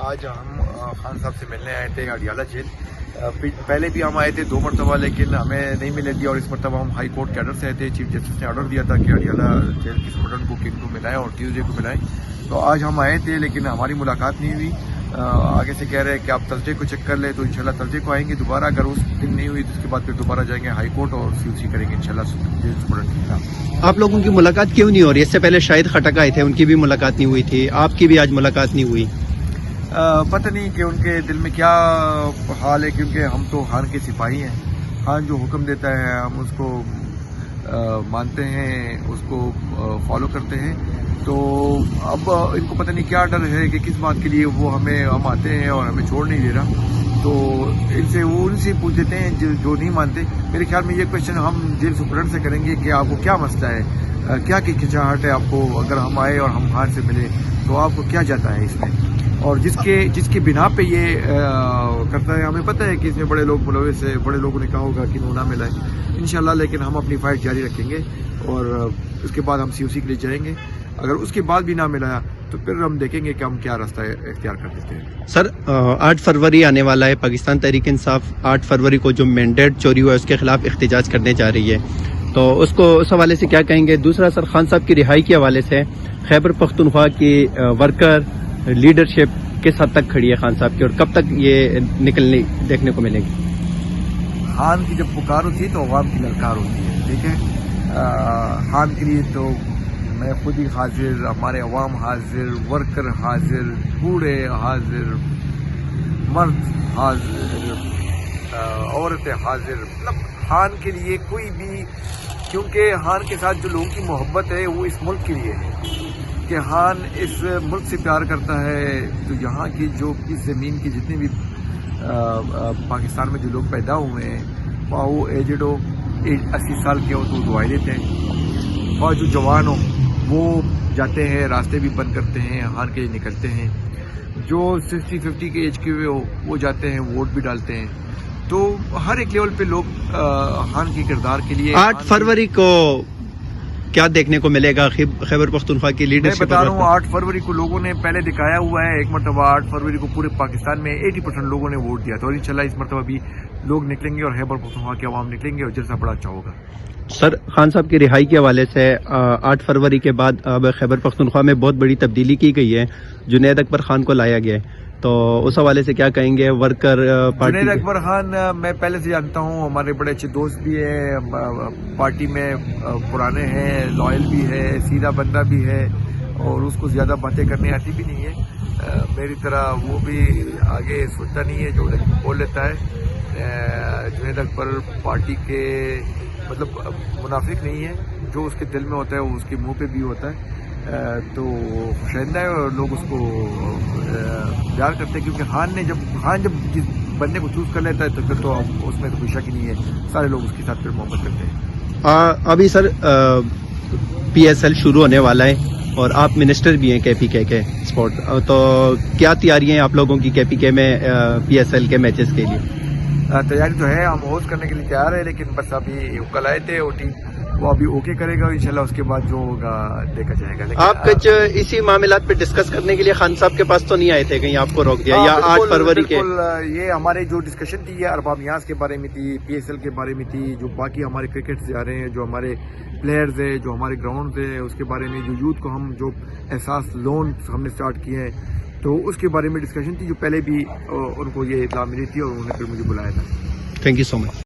آج ہم خان صاحب سے ملنے آئے تھے اڈیالہ جیل. پہلے بھی ہم آئے تھے 2 مرتبہ لیکن ہمیں نہیں ملنے دیا, اور اس مرتبہ ہم ہائی کورٹ کے آرڈر سے آئے تھے. چیف جسٹس نے آرڈر دیا تھا کہ اڈیالہ جیل کی سپرڈنٹ کو کن کو ملائیں اور ٹیوزڈے کو ملائیں. تو آج ہم آئے تھے لیکن ہماری ملاقات نہیں ہوئی. آگے سے کہہ رہے ہیں کہ آپ تھرسڈے کو چیک کر لیں, تو انشاءاللہ تھرسڈے کو آئیں گے دوبارہ. اگر اس دن نہیں ہوئی تو اس کے بعد پھر دوبارہ جائیں گے ہائی کورٹ اور COC کریں گے انشاءاللہ جیل سپرڈنٹ کے خلاف. آپ لوگوں کی ملاقات کیوں نہیں ہو رہی؟ اس سے پہلے شاہد خٹک آئے تھے, ان کی بھی ملاقات نہیں ہوئی تھی, آپ کی بھی آج ملاقات نہیں ہوئی. پتہ نہیں کہ ان کے دل میں کیا حال ہے, کیونکہ ہم تو خان کے سپاہی ہیں. خان جو حکم دیتا ہے ہم اس کو مانتے ہیں, اس کو فالو کرتے ہیں. تو اب ان کو پتہ نہیں کیا ڈر ہے کہ کس بات کے لیے وہ ہم آتے ہیں اور ہمیں چھوڑ نہیں دے رہا. تو ان سے پوچھ دیتے ہیں جو نہیں مانتے. میرے خیال میں یہ کوشچن ہم جیل سپرنٹ سے کریں گے کہ آپ کو کیا مسئلہ ہے, کیا کھچاہٹ ہے آپ کو. اگر ہم آئے اور ہم خان سے ملے تو آپ کو کیا جاتا ہے اس میں, اور جس کے بنا پہ یہ کرتا ہے. ہمیں پتہ ہے کہ اس میں بڑے لوگ ملوث ہیں, بڑے لوگوں نے کہا ہوگا کہ نہ ملائے انشاءاللہ, لیکن ہم اپنی فائٹ جاری رکھیں گے اور اس کے بعد ہم COC کے لیے جائیں گے. اگر اس کے بعد بھی نہ ملایا تو پھر ہم دیکھیں گے کہ ہم کیا راستہ اختیار کر دیتے ہیں. سر 8 فروری آنے والا ہے, پاکستان تحریک انصاف 8 فروری کو جو مینڈیٹ چوری ہوا ہے اس کے خلاف احتجاج کرنے جا رہی ہے, تو اس حوالے سے کیا کہیں گے؟ دوسرا سر, خان صاحب کی رہائی کے حوالے سے خیبر پختونخوا کی ورکر لیڈرشپ کس حد تک کھڑی ہے خان صاحب کی, اور کب تک یہ نکلنے دیکھنے کو ملے گی؟ خان کی جب پکار ہوتی ہے تو عوام کی للکار ہوتی ہے. ٹھیک ہے, خان کے لیے تو میں خود ہی حاضر, ہمارے عوام حاضر, ورکر حاضر, بوڑھے حاضر, مرد حاضر, عورتیں حاضر. مطلب خان کے لیے کوئی بھی, کیونکہ خان کے ساتھ جو لوگوں کی محبت ہے وہ اس ملک کے لیے ہے, کہ خان اس ملک سے پیار کرتا ہے. تو یہاں کی جو اس زمین کی جتنے بھی پاکستان میں جو لوگ پیدا ہوئے ہیں, وہ ایجڈ ہو, 80 سال کے ہو تو دعائیں دیتے ہیں, اور جو جوان ہو وہ جاتے ہیں, راستے بھی بند کرتے ہیں, خان کے لیے نکلتے ہیں. جو 60-50 کے ایج کے ہوئے ہو وہ جاتے ہیں, ووٹ بھی ڈالتے ہیں. تو ہر ایک لیول پہ لوگ خان کی کردار کے لیے. 8 فروری کو کیا دیکھنے کو ملے گا خیبر پختونخوا کی لیڈرشپ؟ میں بتا رہا ہوں 8 فروری کو لوگوں نے پہلے دکھایا ہوا ہے. ایک مرتبہ 8 فروری کو پورے پاکستان میں 80% لوگوں نے ووٹ دیا تھا, اور انشاءاللہ اس مرتبہ بھی لوگ نکلیں گے اور خیبر پختونخوا کے عوام نکلیں گے, اور جلسہ بڑا اچھا ہوگا. سر, خان صاحب کی رہائی کے حوالے سے 8 فروری کے بعد اب خیبر پختونخوا میں بہت بڑی تبدیلی کی گئی ہے, جنید اکبر خان کو لایا گیا ہے, تو اس حوالے سے کیا کہیں گے؟ ورکر پارٹی جنید اکبر خان میں پہلے سے جانتا ہوں, ہمارے بڑے اچھے دوست بھی ہیں, پارٹی میں پرانے ہیں, لائل بھی ہے, سیدھا بندہ بھی ہے, اور اس کو زیادہ باتیں کرنے آتی بھی نہیں ہے میری طرح. وہ بھی آگے سوچتا نہیں ہے, جو بول لیتا ہے. جنید اکبر پارٹی کے مطلب منافق نہیں ہے, جو اس کے دل میں ہوتا ہے وہ اس کے منہ پہ بھی ہوتا ہے. تو خوشائندہ ہے اور لوگ اس کو پیار کرتے ہیں, کیونکہ خان جب جس بندے کو چوز کر لیتا ہے تو پھر تو اس میں تو کوئی شک نہیں ہے, سارے لوگ اس کے ساتھ پھر محبت کرتے ہیں. ابھی سر PSL شروع ہونے والا ہے اور آپ منسٹر بھی ہیں KPK کے اسپورٹ, تو کیا تیاری ہیں آپ لوگوں کی KPK میں PSL کے میچز کے لیے؟ تیاری تو ہے, ہم ہوسٹ کرنے کے لیے تیار ہے, لیکن بس ابھی کل آئے تھے OT, وہ ابھی اوکے کرے گا انشاءاللہ, اس کے بعد جو ہوگا دیکھا جائے گا. آپ کچھ اسی معاملات پہ ڈسکس کرنے کے لیے خان صاحب کے پاس تو نہیں آئے تھے, کہیں آپ کو روک دیا یا 8 فروری کے؟ یہ ہمارے جو ڈسکشن تھی یہ ارباب نیاز کے بارے میں تھی, PSL کے بارے میں تھی, جو باقی ہمارے کرکٹ سے آ رہے ہیں, جو ہمارے پلیئرز ہیں, جو ہمارے گراؤنڈ ہیں, اس کے بارے میں, جو یوتھ کو ہم جو احساس لون ہم نے اسٹارٹ کیے ہیں, تو اس کے بارے میں ڈسکشن تھی, جو پہلے بھی ان کو یہ اطلاع ملی تھی اور انہوں نے پھر مجھے بلایا تھا. Thank you so much.